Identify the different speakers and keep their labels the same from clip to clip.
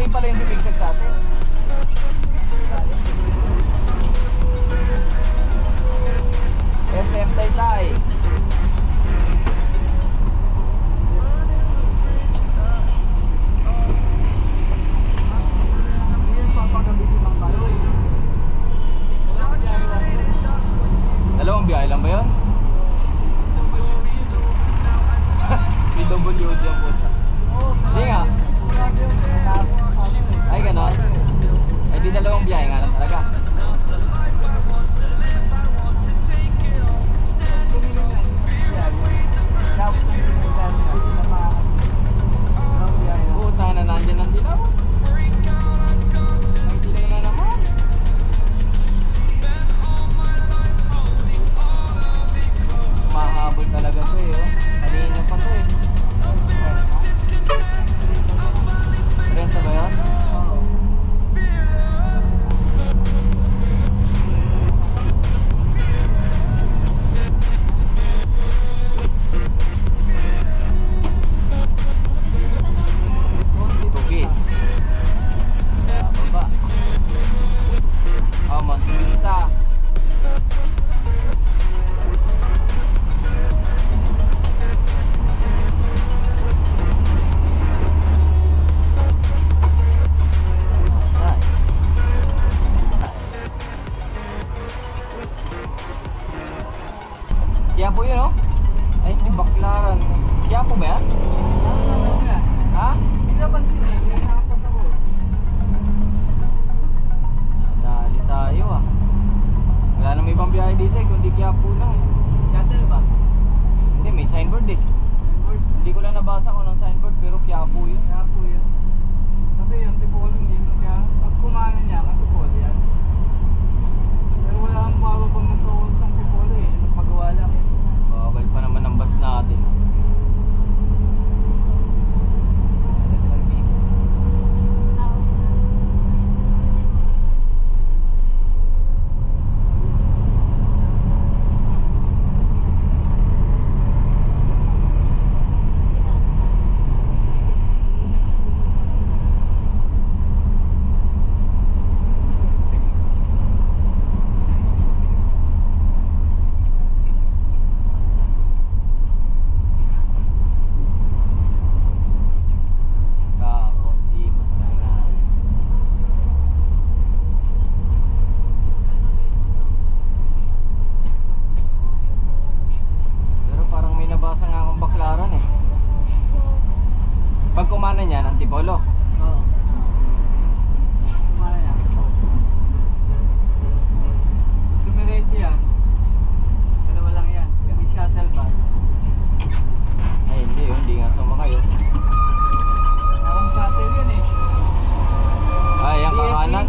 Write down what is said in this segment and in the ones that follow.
Speaker 1: Mali pala yung bibigtag sa atin. SM Taytay. Dalawang biyahe lang ba yun? PWD ang puta. Hindi nga. Ay ganon. Ay di dalawang biyahe nga lang talaga. Puta na nandyan ang dilaw. Ang dilaw na naman. Mahabol talaga to eh. Kanina pa to eh. Renta ba yun? Oo. Tugis. Baba. Oh, Montevista. Quiapo yun, no? Ay, hindi, Baclaran. Quiapo ba yan? Ha? Hindi naman sila. Hindi nakapos ako. Nadali tayo ah. Wala na may ibang biyahe dito eh, kundi Quiapo lang eh. Yatel ba? Hindi, may signboard eh. Hindi ko lang nabasa kung anong signboard, pero Quiapo yun. Quiapo yun. Kasi yung Tipolo hindi mo kaya, pag kumana niya, kasi Tipolo yan. Pero wala kang bago pag nagtawag sa Tipolo eh. Pagawa lang eh. Bagal pa naman ang bus natin. Pag kumana niya ng Tipolo. Oo. Kumana niya. Dumiretso yan. Dalawa lang yan. Hindi shuttle bus. Ay hindi, hindi nga sumakay yun. Parang shuttle yun eh. Ay, yung kakanan.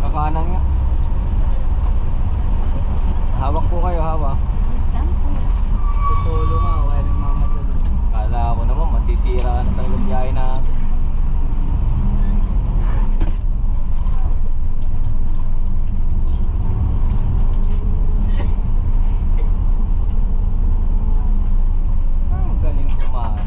Speaker 1: Kakanan nga. Hawak po kayo, hawak. Tutulo nga, wala nang mamadalo. Kala ko naman masisira na talaga biyahe natin. Ang galing kumara.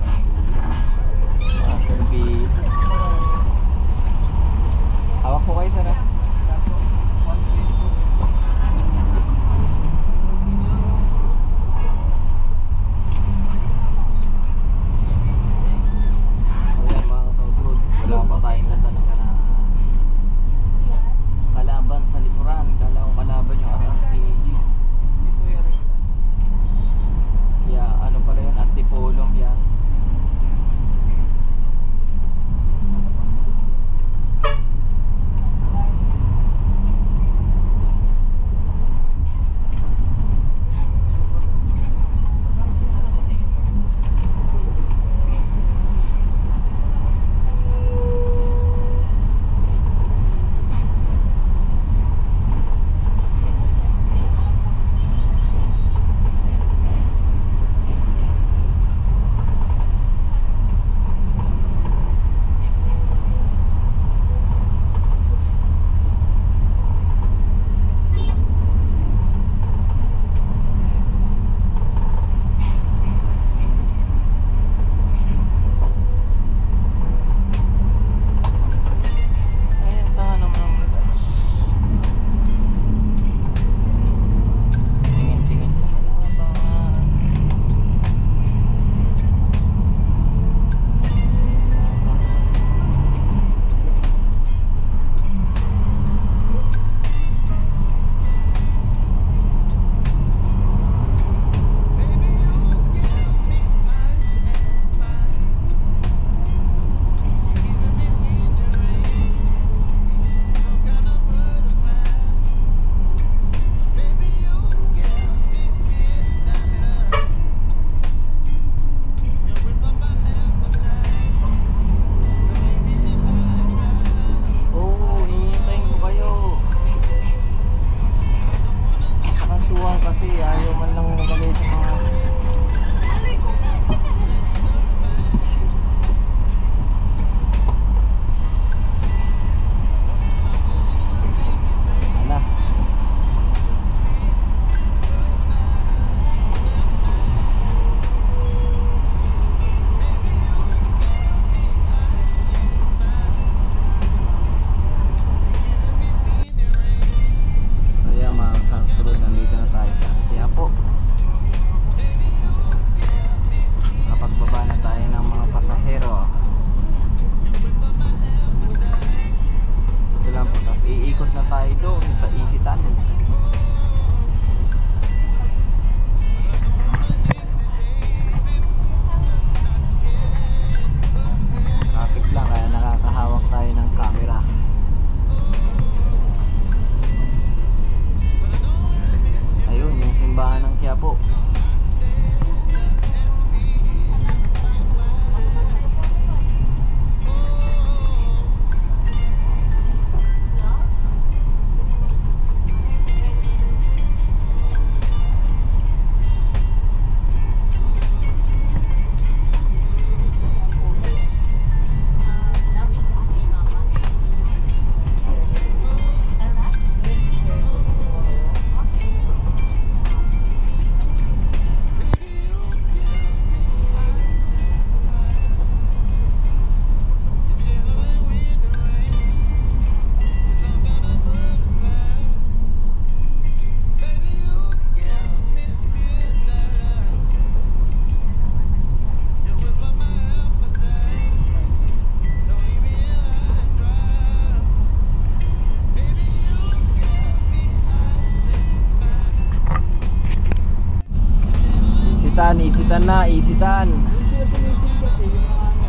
Speaker 1: Isitan na, isitan.
Speaker 2: Yung sila tumitin kasi yung mga ano,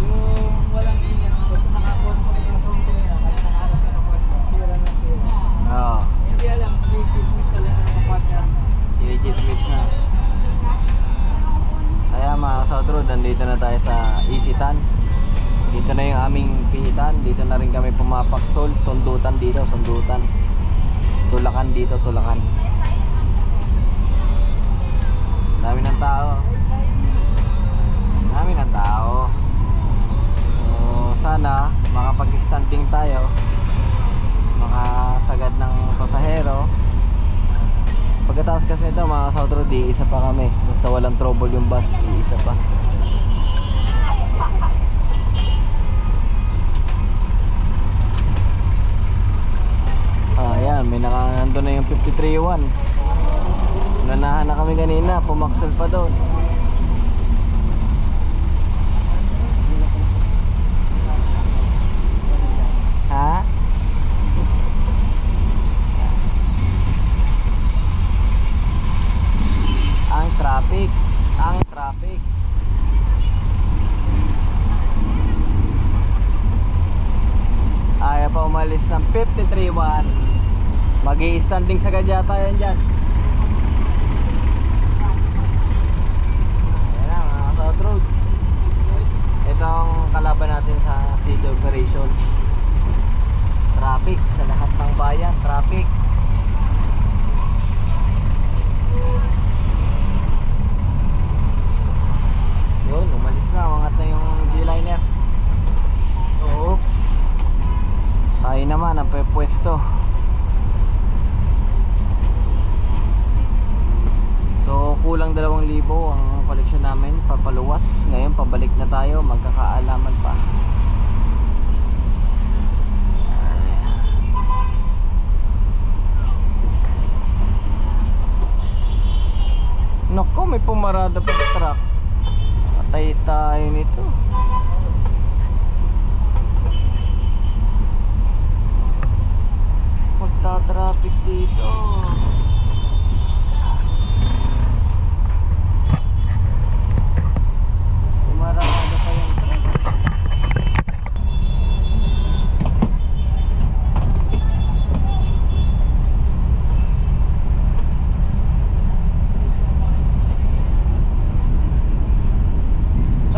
Speaker 2: yung walang ingat. Basta nakakonto na kasi nakaharap na kapartner. Tira ng tira.
Speaker 1: Oo.
Speaker 2: Hindi alam, may chismis sila ng kapartner.
Speaker 1: Kinikismis na. Kaya mga South Road, nandito na tayo sa Isitan. Dito na yung aming pihitan. Dito na rin kami pumapaksol. Sundutan dito, sundutan. Tulakan dito, tulakan. Dami ng tao. Dami ng tao. So, sana makapag-standing tayo. Makasagad ng pasahero. Pagkatapos kasi ito mga South Road, isa pa kami. Basta walang trouble yung bus, isa pa. Ayan, may nakahando na yung 53-1. Nanahan na kami kanina, pumaksal pa doon. Ha? Ang traffic, ang traffic. Ayaw pa umalis ng 53-1. Magi-standing sa gadya tayo dyan. Ayan na mga South Road. Itong kalaban natin sa city operations. Traffic sa lahat ng bayan, traffic. Yun, umalis na, umangat na yung G-liner. Oops. Tayo naman ang pwesto. So kulang 2,000 ang koleksyon namin, papaluwas. Ngayon pabalik na tayo, magkakaalaman pa. Naku, may pumarada pa sa truck. Patay tayo nito. Magta-traffic dito. Pumarada pa yung truck.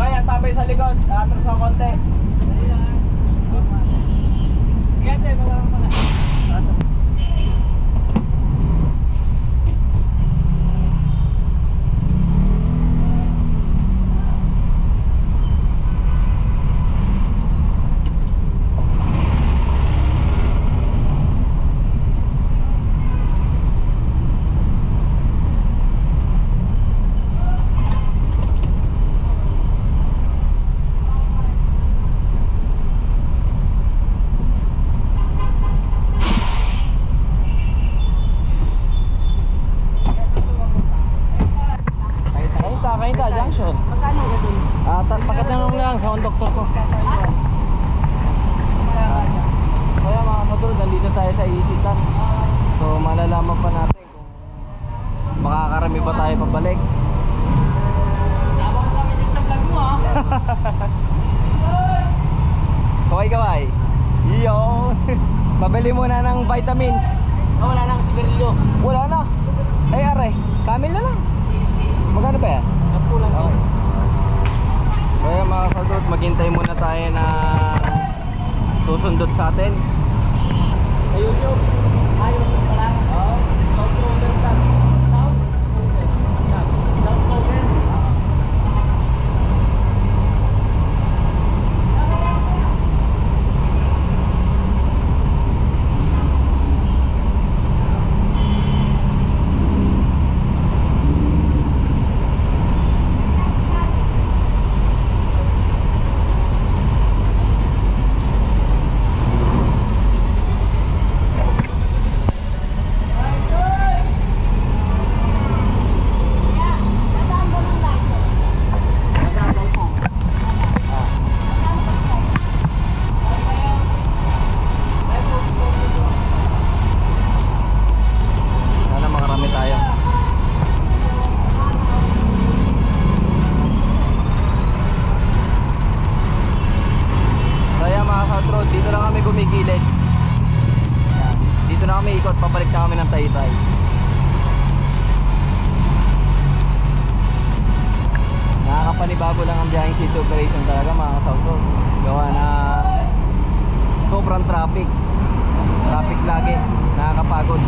Speaker 1: So yan, tabay sa likod. Atras ng konti.
Speaker 2: Gante, mawalang pala.
Speaker 1: Kainta Junction.
Speaker 2: Magkano ka dun?
Speaker 1: Pagkatanong lang sa doktor ko. Kaya mga South, nandito tayo sa Isitan. So malalaman pa natin kung makakarami ba tayo pabalik.
Speaker 2: Sama ko kami din sa vlog mo ha.
Speaker 1: Kaway-kaway. Iyon. Pabili muna ng vitamins.
Speaker 2: Oh, wala na akong sigarilyo.
Speaker 1: Wala na. Ay aray, kamil na lang. Magkano ba yan?
Speaker 2: Napulang
Speaker 1: Okay. Kaya mga South, maghintay muna tayo na susundot sa atin.
Speaker 2: Sa YouTube. YouTube pa lang. Oo. South Rover ka. South Rover. South Rover.
Speaker 1: Taytay. Nakakapanibago lang ang biyaheng city operation talaga mga kasawto. Gawa na sobrang traffic lagi, nakakapagod.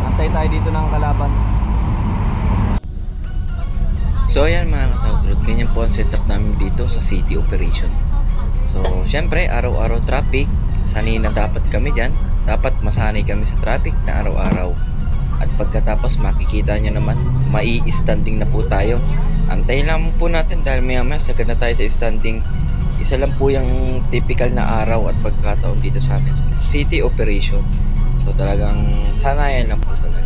Speaker 1: Antay tayo dito ng kalaban.
Speaker 3: So ayan mga ka-South Road, ganyan po ang setup namin dito sa city operation. So syempre araw-araw traffic, sanay na dapat kami dyan. Dapat masanay kami sa traffic na araw-araw. At pagkatapos makikita nyo naman, mai-standing na po tayo. Antayin lang po natin dahil maya-maya sagad na tayo sa standing. Isa lang po yung typical na araw at pagkataon dito sa amin, city operation. So talagang sanayan lang po talaga.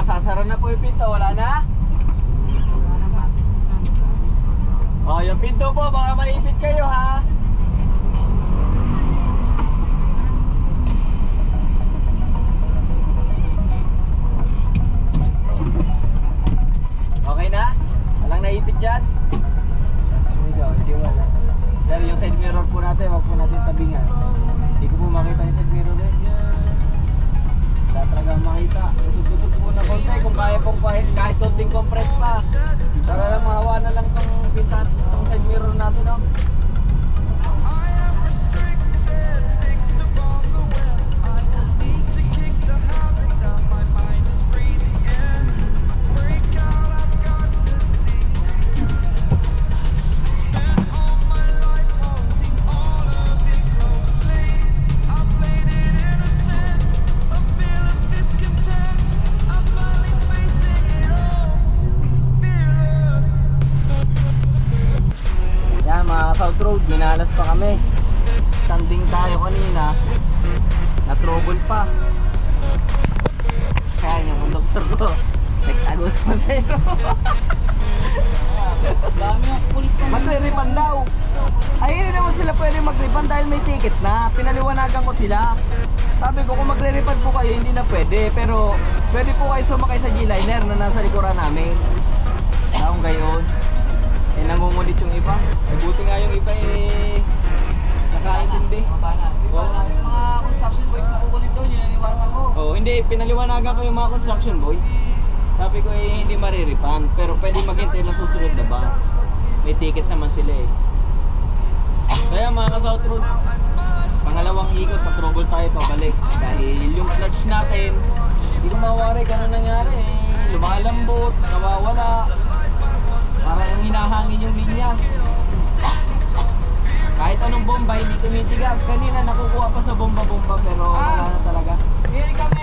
Speaker 1: Sasara na po yung pinto, wala na? Oh, yung pinto po, baka maipit kayo ha. Okay na? Walang naipit dyan? Hindi wala. Pero yung side mirror po natin, wag po natin tabingan. Hindi ko po makita yung side mirror eh. Wala talaga makita. Tusok-tusok muna konti kung kaya pong kahit konting compress pa. Para lang mahawa na lang tong pintan, tong side mirror natin no? South Road, minalas pa kami. Standing tayo kanina, na-trouble pa. Kaya yung conductor ko nagtagos pa sa'yo. Magre-refund daw. Ay, hindi naman sila pwede mag-refund dahil may ticket na. Pinaliwanagan ko sila. Sabi ko kung magre-refund po kayo, hindi na pwede. Pero pwede po kayo sumakay sa G-Liner na nasa likuran namin. Kung gayon eh, nangungulit yung iba. Eh, buti nga yung iba eh nakaintindi.
Speaker 2: Mga construction boy na kukulit doon, yun ang iwanan ko.
Speaker 1: Oh, hindi, pinaliwanagan ko yung mga construction boy. Sabi ko eh, hindi marirefund. Pero pwede maghintay na susunod na bus. May ticket naman sila eh. Kaya mga ka-South Road, pangalawang ikot na trouble tayo pabalik. Dahil yung clutch natin, hindi ko mawari kung ano nangyari eh. Lumalambot, nawawala. Parang hinahangin yung linya. Kahit anong bomba, hindi tumitigas. Kanina nakukuha pa sa bomba-bomba pero wala na talaga.
Speaker 2: Hindi kami